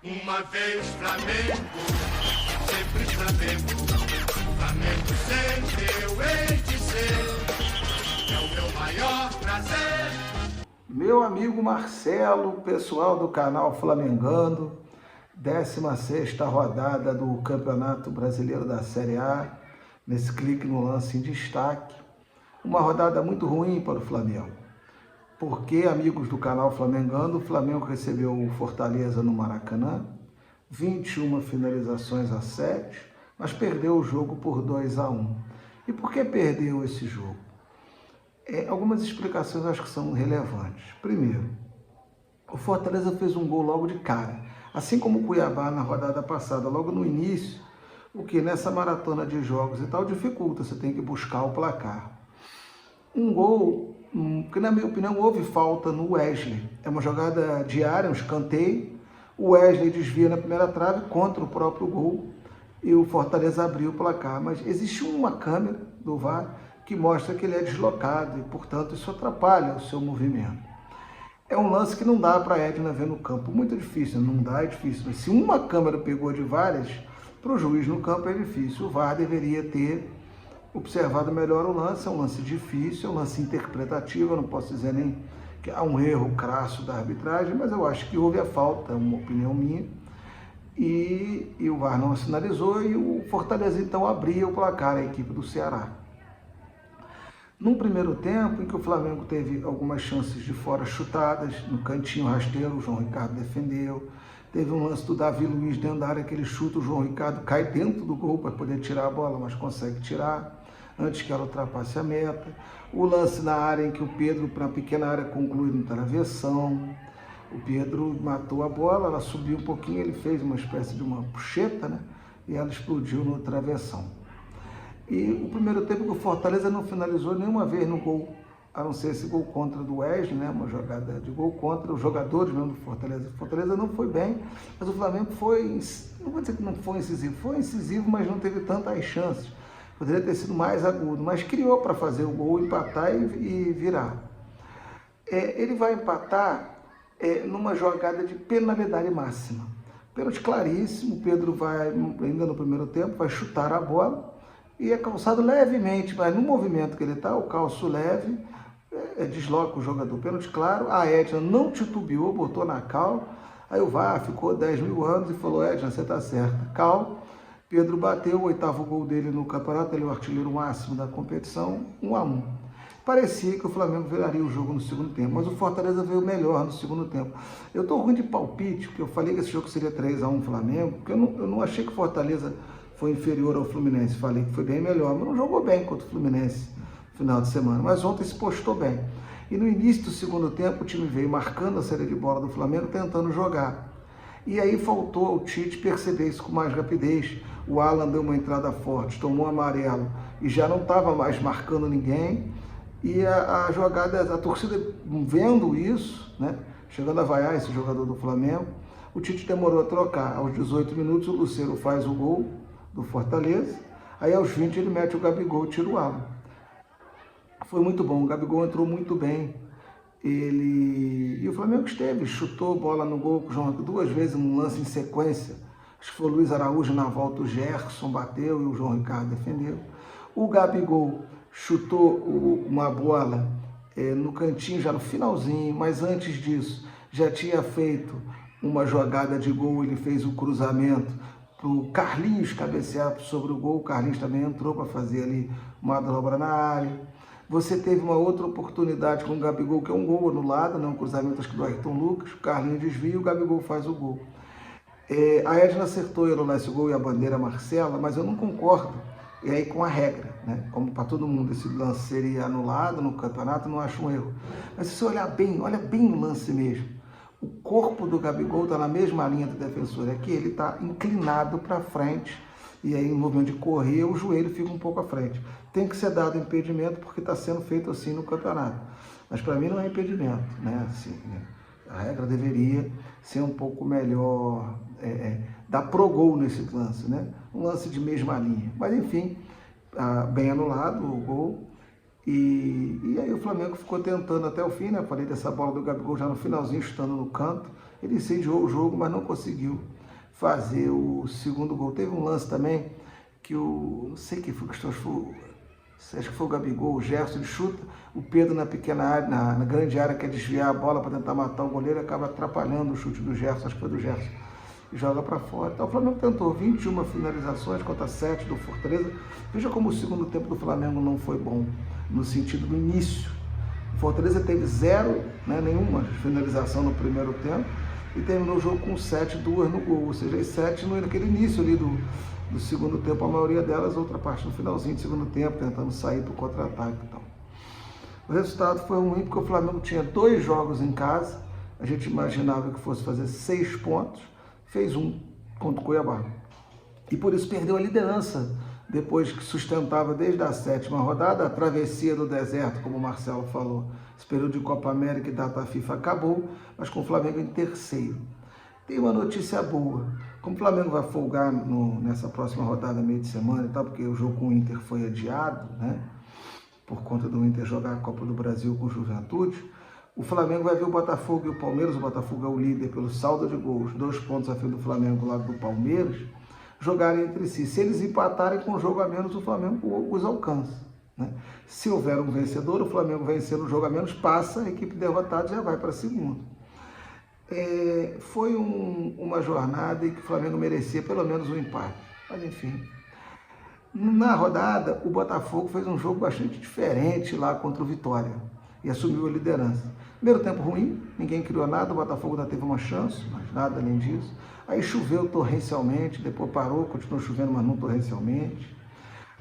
Uma vez Flamengo, sempre Flamengo. Flamengo sempre eu hei de ser. É o meu maior prazer. Meu amigo Marcelo, pessoal do canal Flamengando, 16ª rodada do Campeonato Brasileiro da Série A, nesse clique no lance em destaque. Uma rodada muito ruim para o Flamengo, porque, amigos do canal Flamengando, o Flamengo recebeu o Fortaleza no Maracanã, 21 finalizações a 7, mas perdeu o jogo por 2-1. E por que perdeu esse jogo? Algumas explicações acho que são relevantes. Primeiro, o Fortaleza fez um gol logo de cara, assim como o Cuiabá na rodada passada, logo no início, o que nessa maratona de jogos e tal dificulta, você tem que buscar o placar. Um gol, que na minha opinião houve falta no Wesley, é uma jogada diária, um escanteio, o Wesley desvia na primeira trave contra o próprio gol e o Fortaleza abriu o placar, mas existe uma câmera do VAR que mostra que ele é deslocado e, portanto, isso atrapalha o seu movimento. É um lance que não dá para a Edna ver no campo, muito difícil, não dá, é difícil. Mas se uma câmera pegou de várias, para o juiz no campo é difícil. O VAR deveria ter observado melhor o lance, é um lance difícil, é um lance interpretativo, eu não posso dizer nem que há um erro crasso da arbitragem, mas eu acho que houve a falta, é uma opinião minha, e o VAR não sinalizou e o Fortaleza então abria o placar, a equipe do Ceará. Num primeiro tempo, em que o Flamengo teve algumas chances de fora chutadas, no cantinho rasteiro, o João Ricardo defendeu. Teve um lance do Davi Luiz dentro da área que ele chuta, o João Ricardo cai dentro do gol para poder tirar a bola, mas consegue tirar antes que ela ultrapasse a meta. O lance na área em que o Pedro, para a pequena área, conclui no travessão. O Pedro matou a bola, ela subiu um pouquinho, ele fez uma espécie de uma puxeta, né? E ela explodiu no travessão. E o primeiro tempo que o Fortaleza não finalizou nenhuma vez no gol, a não ser esse gol contra do Wesley, né? Uma jogada de gol contra os jogadores mesmo do Fortaleza. O Fortaleza não foi bem, mas o Flamengo foi, não vou dizer que não foi incisivo, mas não teve tantas chances. Poderia ter sido mais agudo, mas criou para fazer o gol, empatar e virar. Ele vai empatar numa jogada de penalidade máxima. Pênalti claríssimo, o Pedro vai, ainda no primeiro tempo, vai chutar a bola, e é calçado levemente, mas no movimento que ele está, o calço leve, desloca o jogador. Pênalti claro, a Edna não titubeou, botou na cal, aí o VAR ficou 10 mil anos e falou, Edna, você está certa, cal. Pedro bateu o 8º gol dele no campeonato, ele é o artilheiro máximo da competição, 1-1. Parecia que o Flamengo viraria o jogo no segundo tempo, mas o Fortaleza veio melhor no segundo tempo. Eu estou ruim de palpite, porque eu falei que esse jogo seria 3-1 Flamengo, porque eu não achei que o Fortaleza foi inferior ao Fluminense, falei que foi bem melhor, mas não jogou bem contra o Fluminense no final de semana, mas ontem se postou bem. E no início do segundo tempo o time veio marcando a saída de bola do Flamengo, tentando jogar. E aí faltou ao Tite perceber isso com mais rapidez. O Alan deu uma entrada forte, tomou amarelo e já não estava mais marcando ninguém. E a jogada, a torcida vendo isso, né, chegando a vaiar esse jogador do Flamengo, o Tite demorou a trocar. Aos 18 minutos o Lucero faz o gol do Fortaleza, aí aos 20 ele mete o Gabigol e tira o Alan. Foi muito bom, o Gabigol entrou muito bem, e o Flamengo esteve, chutou bola no gol com o João duas vezes, num lance em sequência, acho que foi o Luiz Araújo na volta, o Gerson bateu e o João Ricardo defendeu. O Gabigol chutou uma bola no cantinho, já no finalzinho, mas antes disso já tinha feito uma jogada de gol, ele fez o cruzamento para o Carlinhos cabecear sobre o gol, o Carlinhos também entrou para fazer ali uma dobra na área. Você teve uma outra oportunidade com o Gabigol, que é um gol anulado, né? Um cruzamento acho que do Ayrton Lucas, o Carlinhos desvia e o Gabigol faz o gol. A Edna acertou em anular esse gol e a bandeira Marcela, mas eu não concordo com a regra, né? Como para todo mundo esse lance seria anulado no campeonato, não acho um erro. Mas se você olha bem o lance mesmo, o corpo do Gabigol está na mesma linha do defensor, é que ele está inclinado para frente, e aí no movimento de correr o joelho fica um pouco à frente. Tem que ser dado impedimento porque está sendo feito assim no campeonato, mas para mim não é impedimento, né? Assim, né? A regra deveria ser um pouco melhor, dar pro gol nesse lance, né? Um lance de mesma linha, mas enfim, bem anulado o gol. E aí o Flamengo ficou tentando até o fim, né? Eu falei dessa bola do Gabigol já no finalzinho, chutando no canto, Ele incendiou o jogo, mas não conseguiu fazer o segundo gol. Teve um lance também que não sei quem foi, acho que foi o Gabigol, o Gerson, ele chuta, o Pedro na pequena área, na grande área, quer desviar a bola para tentar matar o goleiro, acaba atrapalhando o chute do Gerson, acho que foi do Gerson, e joga para fora. Então o Flamengo tentou 21 finalizações contra 7 do Fortaleza. Veja como o segundo tempo do Flamengo não foi bom, no sentido do início. O Fortaleza teve 0, nenhuma finalização no primeiro tempo, e terminou o jogo com 7, 2 no gol, ou seja, as 7 naquele início ali do segundo tempo, a maioria delas, outra parte no finalzinho do segundo tempo, tentando sair para o contra-ataque. Então, o resultado foi ruim porque o Flamengo tinha 2 jogos em casa, a gente imaginava que fosse fazer 6 pontos, fez 1 contra o Cuiabá. E por isso perdeu a liderança, depois que sustentava desde a 7ª rodada, a travessia do deserto, como o Marcelo falou. Esse período de Copa América e data FIFA acabou, mas com o Flamengo em terceiro. Tem uma notícia boa. Como o Flamengo vai folgar nessa próxima rodada, meio de semana e tal, porque o jogo com o Inter foi adiado, por conta do Inter jogar a Copa do Brasil com o Juventude, o Flamengo vai ver o Botafogo e o Palmeiras. O Botafogo é o líder pelo saldo de gols, 2 pontos à frente do Flamengo do lado do Palmeiras, jogarem entre si. Se eles empatarem com um jogo a menos, o Flamengo os alcança. Se houver um vencedor, o Flamengo vencendo o jogo a menos, passa, a equipe derrotada já vai para a segunda. Foi uma jornada em que o Flamengo merecia pelo menos um empate, mas enfim. Na rodada, o Botafogo fez um jogo bastante diferente lá contra o Vitória e assumiu a liderança. Primeiro tempo ruim, ninguém criou nada, o Botafogo ainda teve uma chance, mas nada além disso. Aí choveu torrencialmente, depois parou, continuou chovendo, mas não torrencialmente.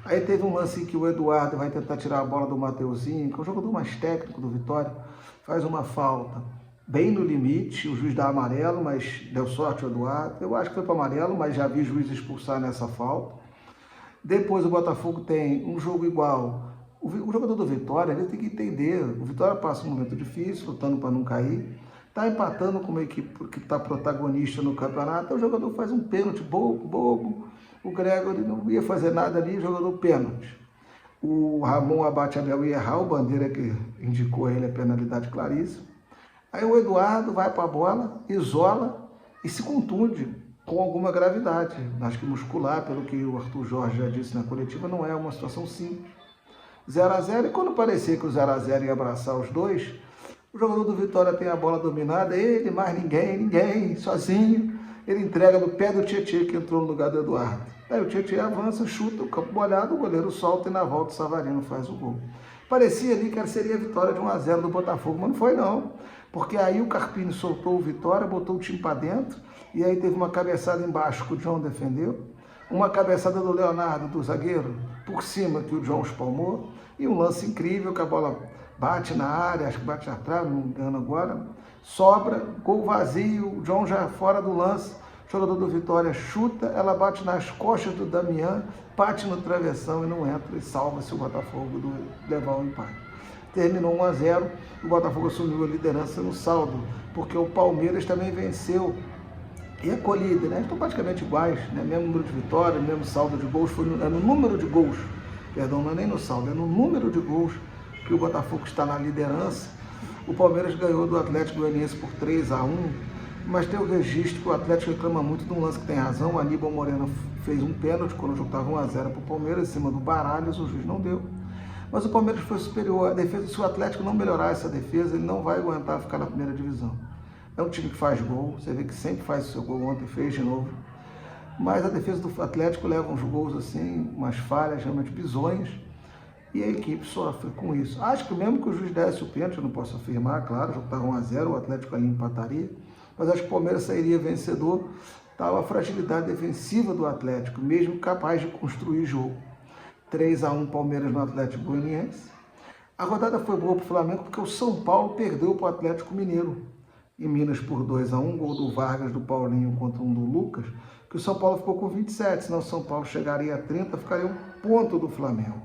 Aí teve um lance em que o Eduardo vai tentar tirar a bola do Mateuzinho, que é o jogador mais técnico do Vitória, faz uma falta bem no limite, o juiz dá amarelo, mas deu sorte o Eduardo. Eu acho que foi para amarelo, mas já vi o juiz expulsar nessa falta. Depois o Botafogo tem um jogo igual. O jogador do Vitória, ele tem que entender, o Vitória passa um momento difícil, lutando para não cair, está empatando com uma equipe que está protagonista no campeonato, o jogador faz um pênalti bobo, o Gregory não ia fazer nada ali, jogador pênalti. O Ramon Abate-Abel ia errar, o Bandeira que indicou a ele a penalidade claríssima. Aí o Eduardo vai para a bola, isola e se contunde com alguma gravidade. Acho que muscular, pelo que o Arthur Jorge já disse na coletiva, não é uma situação simples. 0-0, e quando parecia que o 0-0 ia abraçar os dois, o jogador do Vitória tem a bola dominada, ele, mais ninguém, sozinho, ele entrega no pé do Tietê, que entrou no lugar do Eduardo. Aí o Tietê avança, chuta, o campo molhado, o goleiro solta e na volta o Savarino faz o gol. Parecia ali que seria a vitória de 1-0 do Botafogo, mas não foi não, porque aí o Carpini soltou o Vitória, botou o time para dentro, e aí teve uma cabeçada embaixo que o John defendeu, uma cabeçada do Leonardo, do zagueiro, por cima que o John espalmou, e um lance incrível que a bola bate na área, acho que bate atrás, não me engano agora, sobra, gol vazio, o John já fora do lance, o jogador do Vitória chuta, ela bate nas costas do Damian, bate no travessão e não entra, e salva-se o Botafogo do levar o empate. Terminou 1-0, o Botafogo assumiu a liderança no saldo, porque o Palmeiras também venceu e é colhida, estão praticamente iguais, mesmo número de vitórias, mesmo saldo de gols, é no número de gols, perdão, não é nem no saldo, é no número de gols que o Botafogo está na liderança. O Palmeiras ganhou do Atlético Goianiense por 3-1, mas tem o registro que o Atlético reclama muito de um lance que tem razão. O Aníbal Moreno fez um pênalti quando o jogo estava 1-0 para o Palmeiras, em cima do Baralhas, o juiz não deu. Mas o Palmeiras foi superior. A defesa, se o Atlético não melhorar essa defesa, ele não vai aguentar ficar na primeira divisão. É um time que faz gol, você vê que sempre faz o seu gol, ontem fez de novo. Mas a defesa do Atlético leva uns gols assim, umas falhas realmente bizonhas, e a equipe sofre com isso. Acho que mesmo que o juiz desse o pênalti, eu não posso afirmar, claro, o jogo estava 1-0, o Atlético ali empataria, mas acho que o Palmeiras sairia vencedor, tal a fragilidade defensiva do Atlético, mesmo capaz de construir jogo. 3-1 Palmeiras no Atlético Goianiense. A rodada foi boa para o Flamengo porque o São Paulo perdeu para o Atlético Mineiro em Minas por 2-1, gol do Vargas, do Paulinho contra um do Lucas, que o São Paulo ficou com 27, senão o São Paulo chegaria a 30, ficaria um ponto do Flamengo.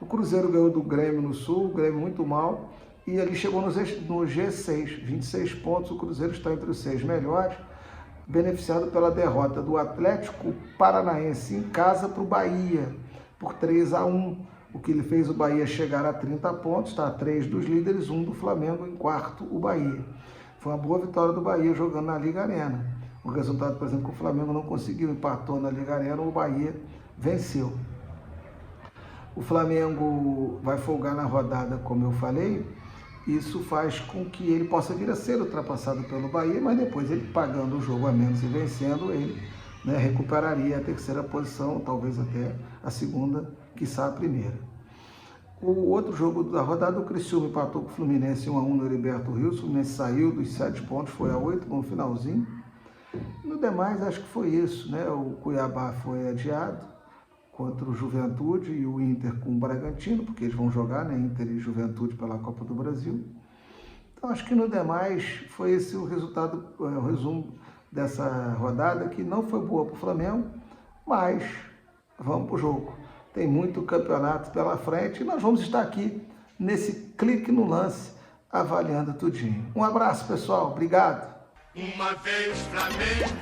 O Cruzeiro ganhou do Grêmio no Sul, o Grêmio muito mal, e ali chegou no G6, 26 pontos, o Cruzeiro está entre os 6 melhores, beneficiado pela derrota do Atlético Paranaense em casa para o Bahia, por 3-1, o que ele fez o Bahia chegar a 30 pontos, está a 3 dos líderes, 1 do Flamengo, em quarto o Bahia. Foi uma boa vitória do Bahia jogando na Liga Arena. O resultado, por exemplo, que o Flamengo não conseguiu, empatou na Liga Arena, o Bahia venceu. O Flamengo vai folgar na rodada, como eu falei. Isso faz com que ele possa vir a ser ultrapassado pelo Bahia, mas depois ele pagando o jogo a menos e vencendo, ele recuperaria a terceira posição, talvez até a segunda, quiçá a primeira. O outro jogo da rodada, o Criciúma empatou com o Fluminense 1-1 no Heriberto Rios. O Fluminense saiu dos 7 pontos, foi a 8 no finalzinho. No demais, acho que foi isso, né? O Cuiabá foi adiado contra o Juventude e o Inter com o Bragantino, porque eles vão jogar, né? Inter e Juventude pela Copa do Brasil. Então, acho que no demais foi esse o resultado, o resumo dessa rodada, que não foi boa para o Flamengo, mas vamos para o jogo. Tem muito campeonato pela frente e nós vamos estar aqui nesse clique no lance, avaliando tudinho. Um abraço, pessoal. Obrigado. Uma vez Flamengo,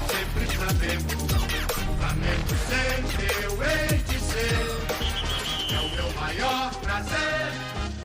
sempre Flamengo. Flamengo sempre eu hei de ser. É o meu maior prazer.